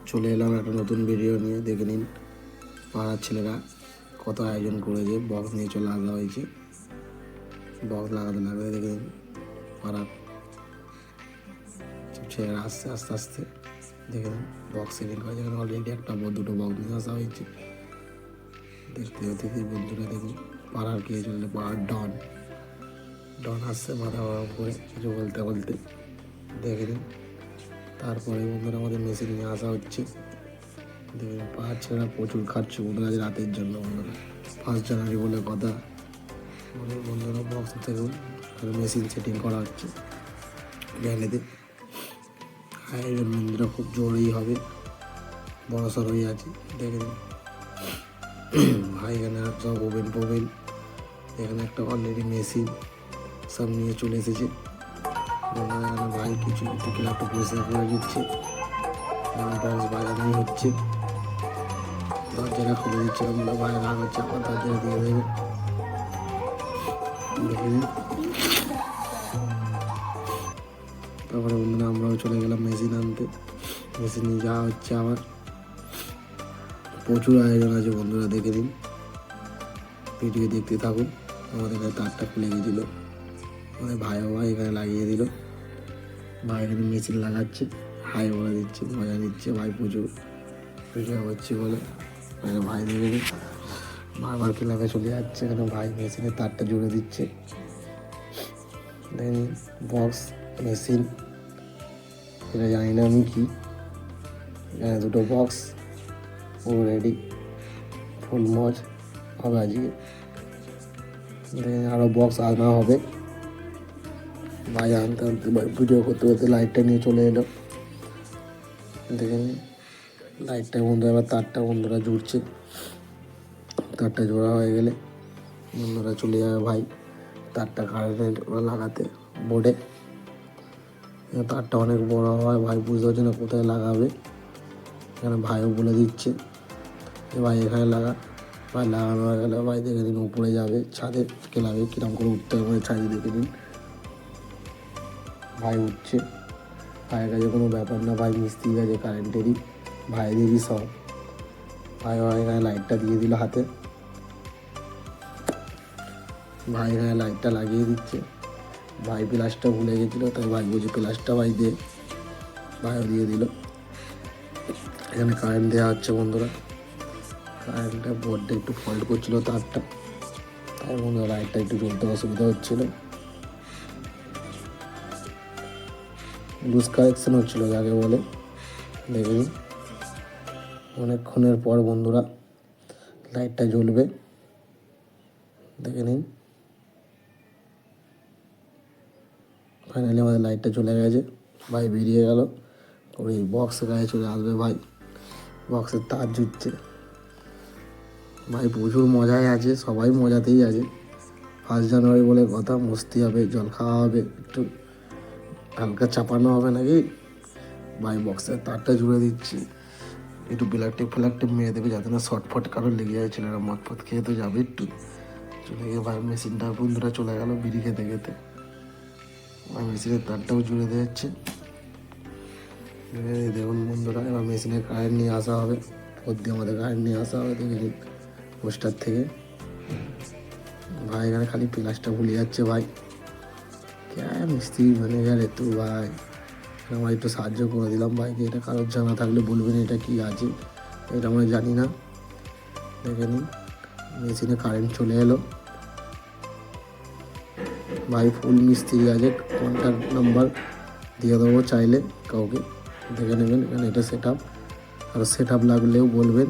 চলে এলাম একটা নতুন ভিডিও নিয়ে। দেখে নিন পাড়ার ছেলেরা কত আয়োজন করেছে। বক্স নিয়ে চলে আসা হয়েছে। বক্স লাগাতে লাগাতে দেখে নিন পাড়ার ছেলেরা আস্তে আস্তে আস্তে দেখে নিন বক্স সেটিং করেছে। এখানে অলরেডি একটা দুটো বক্স নিয়ে আসা হয়েছে। দেখতে অতিথি বন্ধুরা দেখুন পাড়ার কে চলছে, পাড়ার ডন ডন আসছে মাথা গরম করে কিছু বলতে বলতে। দেখে নিন তারপরে বন্ধুরা আমাদের মেশিন নিয়ে আসা হচ্ছে। দেখুন পাহাড় ছেড়া প্রচুর খাচ্ছে বন্ধুরা, আজ রাতের জন্য বন্ধুরা 1 জানুয়ারি বলে কথা। বন্ধুরা বক্স থেকে মেশিন সেটিং করা হচ্ছে ভ্যানেতে। আয়োজন বন্ধুরা খুব জোরেই হবে, বড় সড়ই আছে। দেখে নিন ভাই এখানে সব ওভেন এখানে একটা অলরেডি মেশিন সব নিয়ে চলে এসেছে। এখানে ভাই কিছু ক্লাবটা পরিষ্কার করে দিচ্ছে, বক্স বাজানোই হচ্ছে। দরজাটা খুলে দিচ্ছে, আমরা ভাই রাগ হচ্ছে আবার দরজাটা দিয়ে দেবে। দেখে নিন তারপরে বন্ধুরা আমরাও চলে গেলাম মেশিন আনতে। মেশিন নিয়ে যাওয়া হচ্ছে আবার। প্রচুর আয়োজন আছে বন্ধুরা, দেখে নিন ভিডিও দেখতে থাকুন। আমাদের এখানে তারটা খুলে গেছিলো, আমাদের ভাই এখানে লাগিয়ে দিল। ভাই এখানে মেশিন লাগাচ্ছে, হাই বলে দিচ্ছে, মজা নিচ্ছে ভাই। প্রচুর ভিডিও হচ্ছে বলে ভাই দেখে নিন বারবার ক্লাবে চলে যাচ্ছে। এখানে ভাই মেশিনের তারটা জুড়ে দিচ্ছে। দেখে নিন বক্স মেশিন, এটা জানি না আমি কি। এখানে দুটো বক্স পুরো রেডি, ফুল মজ হবে আজকে। আরও বক্স আনা হবে। ভাই আনতে আনতে ভিডিও করতে করতে লাইটটা নিয়ে চলে এলো। দেখেন লাইটটা বন্ধুরা, এবার তারটা বন্ধুরা জুড়ছে। তারটা জোড়া হয়ে গেলে বন্ধুরা চলে যাবে ভাই তারটা কারেন্ট লাগাতে বোর্ডে। তারটা অনেক বড় হয়, ভাই বুঝতে পারছে না কোথায় লাগাবে। এখানে ভাইও বলে দিচ্ছে যে ভাই এখানে লাগা। ভাই লাগানো হয়ে গেলে ভাই দেখে দিন উপরে যাবে ছাদে ক্লাবে, কিরম করে উঠতে হবে ছাদে দেখে দিন। ভাই উঠছে, ভাইয়ের কাছে কোনো ব্যাপার না, ভাই মিস্ত্রি আছে কারেন্টেরই, ভাইদেরই সব। ভাই এখানে লাইটটা দিয়ে দিল হাতে, ভাই এখানে লাইটটা লাগিয়ে দিচ্ছে। ভাই প্লাসটা ভুলে গেছিলো, তাই ভাই বলছে প্লাসটা ভাই দে, ভাইও দিয়ে দিল। এখানে কারেন্ট দেওয়া হচ্ছে বন্ধুরা। কারেন্টটা বোর্ডটা একটু ফল্ট করছিলো তারটা, তাই বন্ধুরা লাইটটা একটু জ্বলতে অসুবিধা হচ্ছিলো। লুজ কানেকশন হচ্ছিলো যাকে বলে। দেখুন অনেকক্ষণের পর বন্ধুরা লাইটটা জ্বলবে, দেখে নিন। ফাইনালি আমাদের লাইটটা চলে গেছে। ভাই বেরিয়ে গেল, ওই বক্স গায়ে চলে আসবে ভাই। বক্সের তার জুটছে ভাই, প্রচুর মজায় আছে, সবাই মজাতেই আছে। 1 জানুয়ারি বলে কথা, মস্তি হবে, জল খাওয়া হবে, একটু হালকা চাপানো হবে নাকি। ভাই বক্সের তারটা জুড়ে দিচ্ছি, একটু ফ্ল্যাগটিপ মেরে দেবে যাতে না শর্টফট কারো লেগে যায়। ছেলেরা মদ ফদ খেয়ে তো যাবে একটু, চলে গিয়ে ভাই মেশিনটা বন্ধুরা চলে গেল বিড়ি খেতে খেতে। ভাই মেশিনের তারটাও জুড়ে দিচ্ছে। দেখুন বন্ধুরা এবার মেশিনের কারেন্ট নিয়ে আসা হবে, ওর দিয়ে আমাদের কারেন্ট নিয়ে আসা হবে। দেখে পোস্টার থেকে ভাই এখানে খালি প্লাসটা ভুলে যাচ্ছে ভাই। কে মিস্ত্রি ম্যানেজার একটু ভাই আমরা একটু সাহায্য করে দিলাম ভাইকে। এটা কারোর জানা থাকলে বলবেন এটা কি আছে, এটা আমরা জানি না। দেখে নিন মেশিনে কারেন্ট চলে এলো। ভাই ফুল মিস্ত্রি আছে, কন্ট্যাক্ট নাম্বার দিয়ে দেবো চাইলে কাউকে, দেখে নেবেন। এখানে এটা সেট আপ, আর সেট আপ লাগলেও বলবেন।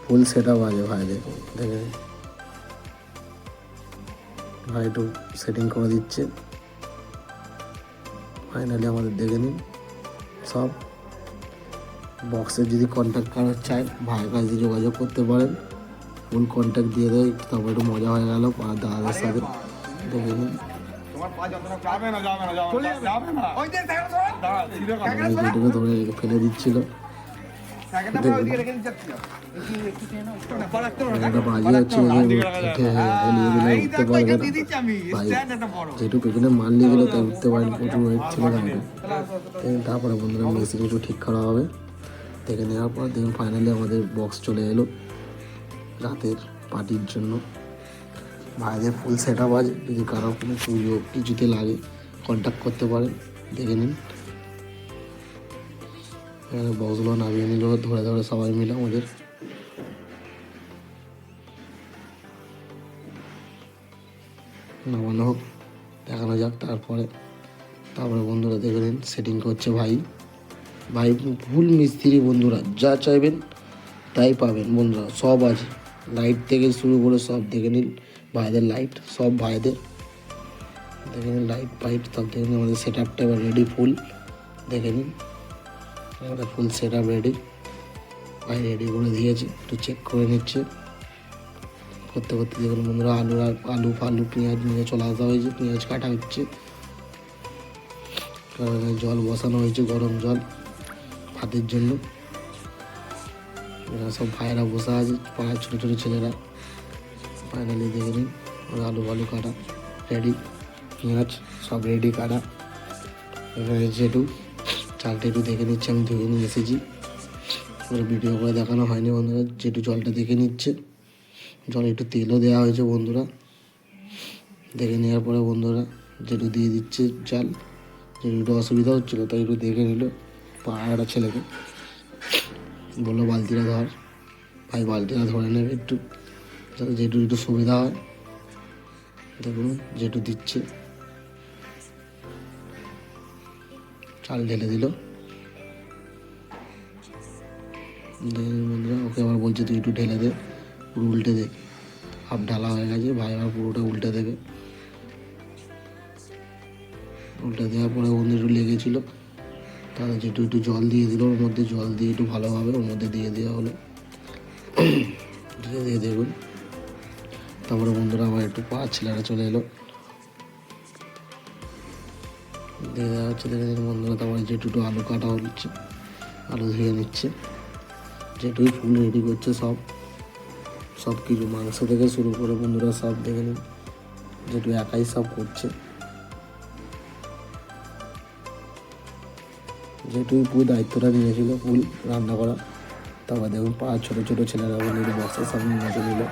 ফুল সেট আপ আছে ভাই, দেখুন দেখে নিন। ভাই একটু সেটিং করে দিচ্ছে। ফাইনালি আমাদের দেখে নিন সব। বক্সের যদি কন্ট্যাক্ট কারোর চাই ভাইয়ের কাছে যোগাযোগ করতে পারেন, ফুল কন্ট্যাক্ট দিয়ে দেয়। তবে একটু মজা হয়ে গেল দাদাদের সাথে। দেখে নিন যেটুকু ধরে ফেলে দিচ্ছিল। যেটু পেছনে মাল নিয়ে গেলে তাই উঠতে পারেন, প্রচুর ওয়েট ছিল গাড়িটা। তারপরে বন্ধুরা মেশিন একটু ঠিক করা হবে। দেখে নেওয়ার পর দেখুন ফাইনালি আমাদের বক্স চলে এলো রাতের পার্টির জন্য। ভাইদের ফুল সেট আপ আছে, যদি কারো কোনো পুজো কিছুতে লাগে কন্ট্যাক্ট করতে পারেন। দেখে নিন এখানে বক্সগুলো নামিয়ে নিল ধরে ধরে সবাই মিলে আমাদের। নামানো হোক, দেখানো যাক। তারপরে বন্ধুরা দেখে নিন সেটিং করছে ভাই ফুল মিস্ত্রি বন্ধুরা, যা চাইবেন তাই পাবেন বন্ধুরা, সব আছে। লাইট থেকে শুরু করে সব দেখে নিন, ভাইদের লাইট সব ভাইদের। দেখে নিন লাইট ফাইট সব দেখে নিন। আমাদের সেট আপটা এবার রেডি ফুল, দেখে নিন আমাদের ফুল সেট আপ রেডি। ভাই রেডি করে দিয়েছে, একটু চেক করে নিচ্ছে। করতে করতে দেখুন বন্ধুরা আলু ফালু পেঁয়াজ নিয়ে চলে আসা হয়েছে, পেঁয়াজ কাটা হচ্ছে। জল বসানো হয়েছে, গরম জল ভাতের জন্য। এরা সব ভাইয়েরা বসে আছে, পাড়ার ছোটো ছোটো ছেলেরা। ফাইনালি দেখে নিন আলু ফালু কাটা রেডি, পেঁয়াজ সব রেডি কাটা। এখানে জেটু চালটা একটু দেখে নিচ্ছে, আমি ধুয়ে নিয়ে এসেছি। ওরা ভিডিও করে দেখানো হয়নি বন্ধুরা। জেটু জলটা দেখে নিচ্ছে, জলে একটু তেলও দেওয়া হয়েছে বন্ধুরা। দেখে নেওয়ার পরে বন্ধুরা জেটু দিয়ে দিচ্ছে চাল। যেটু একটু অসুবিধা হচ্ছিলো তাই একটু দেখে নিল, পাড়াটা ছেলেকে বললো বালতিটা ধর। ভাই বালতিটা ধরে নেবে একটু, যাতে যেটু একটু সুবিধা হয়। দেখুন যেটু দিচ্ছে, চাল ঢেলে দিল। বন্ধুরা ওকে আবার বলছে তুই একটু ঢেলে দে, পুরো উল্টে দে। হাফ ঢালা হয়ে গেছে, ভাই আবার পুরোটা উল্টে দেবে। উল্টে দেওয়ার পরে বন্ধু একটু লেগেছিল, তাহলে যেটু একটু জল দিয়ে দিল, ওর মধ্যে জল দিয়ে একটু ভালোভাবে ওর মধ্যে দিয়ে দেওয়া হলো। দিয়ে দেখুন। তারপরে বন্ধুরা আবার একটু পা ছেলেরা চলে এলো, দিয়ে দেওয়া হচ্ছে। দেখে দিন বন্ধুরা তারপরে যেটুকু আলু কাটা হচ্ছে, আলু ধুয়ে নিচ্ছে। যেটুই ফুল রেডি করছে সব কিছু মাংস থেকে শুরু করে বন্ধুরা সব দেখে নিন, যেটু একাই সব করছে। যেটুই পুরো দায়িত্বটা নিয়েছিল ফুল রান্না করা। তারপর দেখুন পাঁচ ছোটো ছোটো ছেলেরা বন্ধুরা বক্সের সামনে নাচে নিল।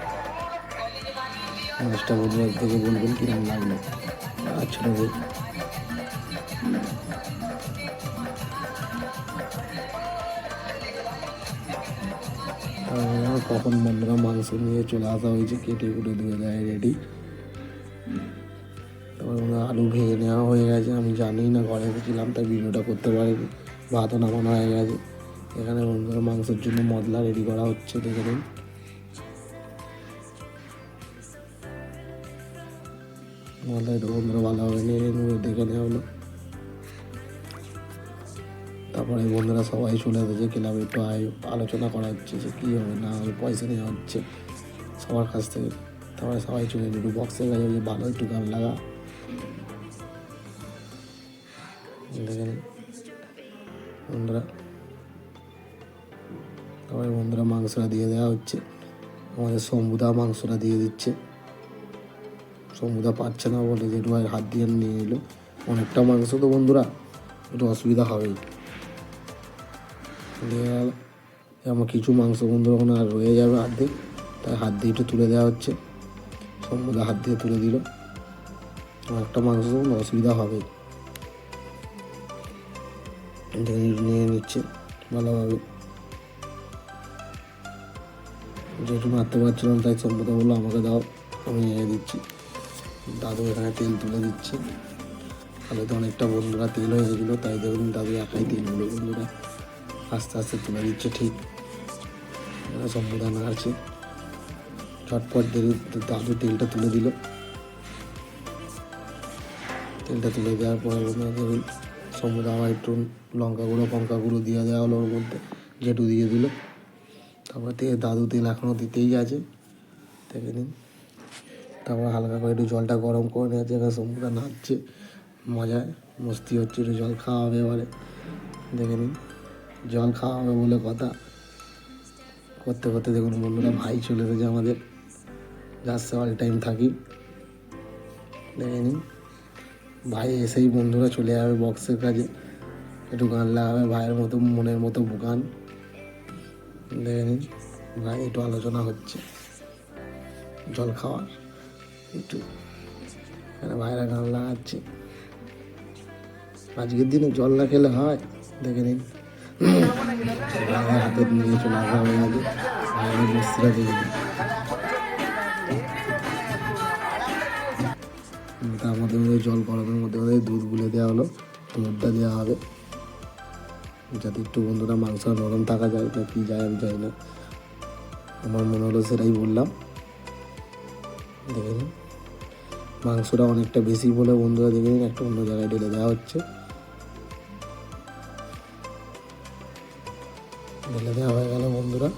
নাচটা বন্ধুরা থেকে বলবেন কিরকম লাগলো। আর ছোটো কখন বন্ধুরা মাংস নিয়ে চলে আসা হয়েছে, কেটে কুটে ধুয়ে দেয় রেডি। তারপর বন্ধুরা আলু ভেঙে নেওয়া হয়ে গেছে, আমি জানি না ঘরে ছিলাম তাই ভিডিওটা করতে পারিনি। ভাতও নামানো হয়ে গেছে। এখানে বন্ধুরা মাংসের জন্য মশলা রেডি করা হচ্ছে, দেখে নিন। মশলা একটু বন্ধুরা ভালোভাবে নেড়ে দেখে নেওয়া হলো। তারপরে বন্ধুরা সবাই চলে এসেছে ক্লাবে, একটু আলোচনা করা হচ্ছে যে কী হবে না হবে, পয়সা নেওয়া হচ্ছে সবার কাছ থেকে। তারপরে সবাই চলে এলো, একটু বক্সের কাছে যে ভালো একটু গান লাগা, দেখে নিন বন্ধুরা। তারপরে বন্ধুরা মাংসটা দিয়ে দেওয়া হচ্ছে, আমাদের শম্ভুদা মাংসটা দিয়ে দিচ্ছে। শম্ভুদা পাচ্ছে না বলে যেটু হাত দিয়ে নিয়ে নিল। অনেকটা মাংস তো বন্ধুরা, একটু অসুবিধা হবেই। দিয়ে গেল আমার কিছু মাংস বন্ধুরা ওখানে আর রয়ে যাবে অর্ধেক, তাই হাত দিয়ে একটু তুলে দেওয়া হচ্ছে। শম্ভুদা হাত দিয়ে তুলে দিল, অনেকটা মাংস তখন অসুবিধা হবেই। নিয়ে নিচ্ছে ভালোভাবে। যেটু মারতে পারছিলাম তাই শম্ভুদা বললো আমাকে দাও, আমি নিয়ে দিচ্ছি। দাদু এখানে তেল তুলে দিচ্ছে। তাহলে তো অনেকটা বন্ধুরা তেল হয়ে গেছিলো, তাই দেখুন দাদু একাই তেলগুলো বন্ধুরা আস্তে আস্তে তুলে দিচ্ছে। ঠিক শম্ভুদা নাড়ছে, ঝটপট দাদু তেলটা তুলে দিল। তেলটা তুলে দেওয়ার পরে বন্ধুরা দেখুন শম্ভুদা আবার একটু লঙ্কা গুঁড়ো দিয়ে দেওয়া হলো ওর মধ্যে, যেটু দিয়ে দিল। তারপর দাদু তেল এখনও দিতেই আছে, দেখে নিন। তারপর হালকা করে একটু জলটা গরম করে নিয়েছে, এখানে শম্ভুদা নাচছে, মজায় মস্তি হচ্ছে। একটু জল খাওয়া হবে এবারে, দেখে নিন। জল খাওয়া হবে বলে কথা, করতে করতে দেখুন বন্ধুরা ভাই চলে এসেছে আমাদের, যাচ্ছে অল টাইম থাকি, দেখে নিন। ভাই এসেই বন্ধুরা চলে যাবে বক্সের কাছে, একটু গান লাগাবে ভাইয়ের মতো মনের মতো গান, দেখে নিন ভাই, একটু আলোচনা হচ্ছে জল খাওয়ার, একটু এখানে ভাইরা গান লাগাচ্ছে। আজকের দিনে জল না খেলে হয়? দেখে নিন ভাইরা হাতে নিয়ে চলে আসা হয়ে গেছে, ভাইরা বস্তিরা দেখে নিন। তার মধ্যে মধ্যে জল গরমের মধ্যে মধ্যে দুধ গুলে দেওয়া হলো, দুধটা দেওয়া হবে যাতে একটু বন্ধুরা মাংস নরম থাকা যায় না কি যায় আমি জানি না, আমার মনে হলো সেটাই বললাম। দেখে নিন মাংসটা অনেকটা বেশি বলে বন্ধুরা দেখে নিন একটা অন্য জায়গায় ঢেলে দেওয়া হচ্ছে, ঢেলে দেওয়া হয়ে গেল বন্ধুরা।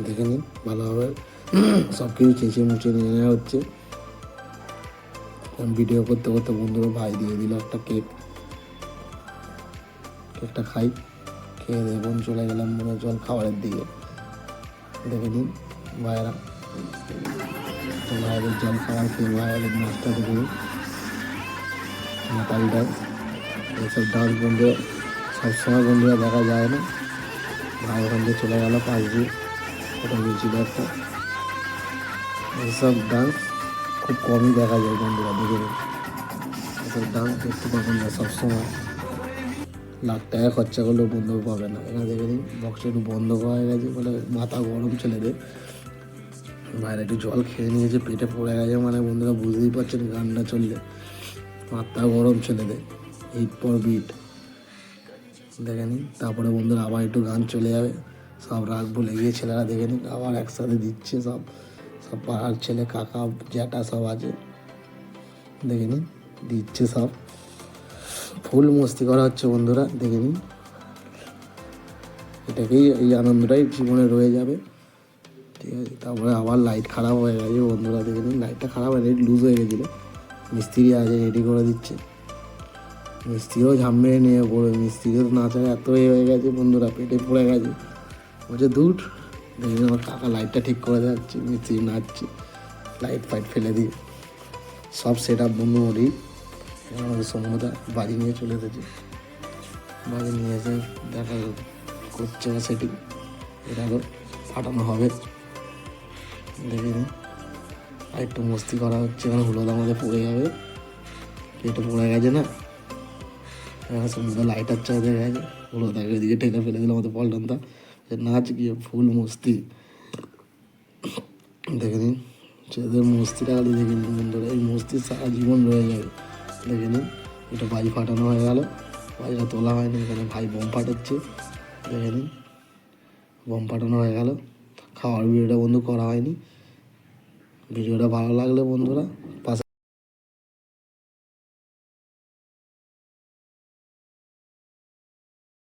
দেখে নিন ভালোভাবে সব কিছু চেঁচিয়ে মুচিয়ে নিয়ে নেওয়া হচ্ছে। ভিডিও করতে করতে বন্ধুরা ভাই দিয়ে দিল একটা কেক, কেকটা খাই, খেয়ে দেখুন চলে গেলাম মনে জল খাবারের দিকে। দেখে নিন ভাইয়েরা, ভাইয়ের জল খাবার খেয়ে ভাইয়ের নাচটা দেখুন, মাতাল ডান্স, এইসব ডান্স বন্ধু সবসময় বন্ধুরা দেখা যায় না। ভাই ওখান থেকে চলে গেল পাশ দিয়ে, ওটা গিয়েছিল একটা, এইসব ডান্স খুব কমই দেখা যায় বন্ধুরা। দেখে নিন এসব ডান্স দেখতে পাবেন না সবসময়, লাখ টাকা খরচা করলেও বন্ধ পাবে না। এখানে দেখে নিন বক্সটা একটু বন্ধ করা হয়ে গেছে বলে মাথা গরম ছেলেদের, বাইরে একটু জল খেয়ে নিয়েছে, পেটে পড়ে গেছে, মানে বন্ধুরা বুঝতেই পারছেন গানটা চললে মাথা গরম ছেলেদের, হিট পর বিট। দেখে নিন তারপরে বন্ধুরা আবার একটু গান চলে যাবে, সব রাগ ভুলে গিয়ে ছেলেরা দেখে নিন আবার একসাথে দিচ্ছে, সব সব পাড়ার ছেলে কাকা জ্যাঠা সব আছে, দেখে নিন দিচ্ছে, সব ফুল মস্তি করা হচ্ছে বন্ধুরা। দেখে নিন এটাকেই, এই আনন্দটাই জীবনে রয়ে যাবে, ঠিক আছে। তারপরে আবার লাইট খারাপ হয়ে গেছে বন্ধুরা, দেখে নিন লাইটটা খারাপ হয়ে গেছে, লুজ হয়ে গেছিলো, মিস্ত্রি আছে রেডি করে দিচ্ছে, মিস্ত্রিও ঝাম মেরে নিয়ে পড়বে, মিস্ত্রিও নাচা এত হয়ে গেছে বন্ধুরা, পেটে পড়ে গেছে, বলছে দুধ। দেখে আমার কাকা লাইটটা ঠিক করে যাচ্ছে, মিস্ত্রি নাচছে লাইট ফাইট ফেলে দিয়ে, সব সেট আপ বন্ধু ওরই। আমাদের সম্মতা বাড়ি নিয়ে চলে এসেছে, বাড়ি নিয়ে এসে দেখা করছে না সেটিং, এটা ফাটানো হবে। দেখে নিন আর একটু মস্তি করা হচ্ছে, কারণ হলুদ আমাদের পড়ে যাবে, পেটে পড়ে গেছে না, এখানে সমুদ্র লাইটার চার্জে গেছে, হলুদ আগে এদিকে ঠেলে ফেলে দিল আমাদের পল্টনটা, নাচ গিয়ে ফুল মস্তি। দেখে নিন ছেলেদের মস্তিটা খালি দেখে নিন বন্ধুরা, এই মস্তি সারা জীবন রয়ে যাবে। দেখে নিন এটা বাজি ফাটানো হয়ে গেল, বাজিটা তোলা হয়নি, এখানে ভাই বোম ফাটাচ্ছে। দেখে নিন বোম ফাটানো হয়ে গেল, খাওয়ার ভিডিওটা বন্ধু করা হয়নি। ভিডিওটা ভালো লাগলে বন্ধুরা